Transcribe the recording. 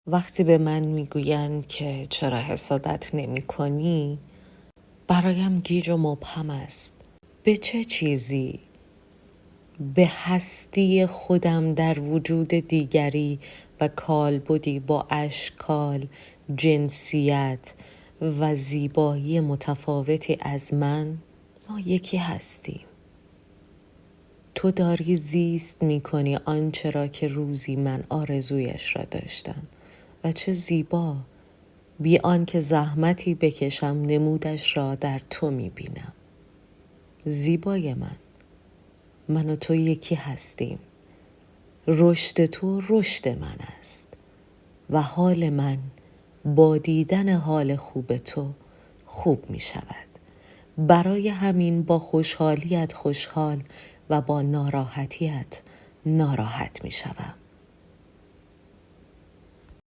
وقتی به من میگویند که چرا حسادت نمی کنی، برایم گیج و مبهم است. به چه چیزی؟ به هستی خودم در وجود دیگری و کالبدی با اشکال، جنسیت و زیبایی متفاوتی از من، ما یکی هستیم. تو داری زیست می کنی آنچه را که روزی من آرزویش را داشتم و چه زیبا، بی آنکه زحمتی بکشم نمودش را در تو می بینم. زیبای من و تو یکی هستیم. رشد تو رشد من است و حال من با دیدن حال خوب تو خوب می شود. برای همین با خوشحالیت خوشحال و با ناراحتیت ناراحت می شوم.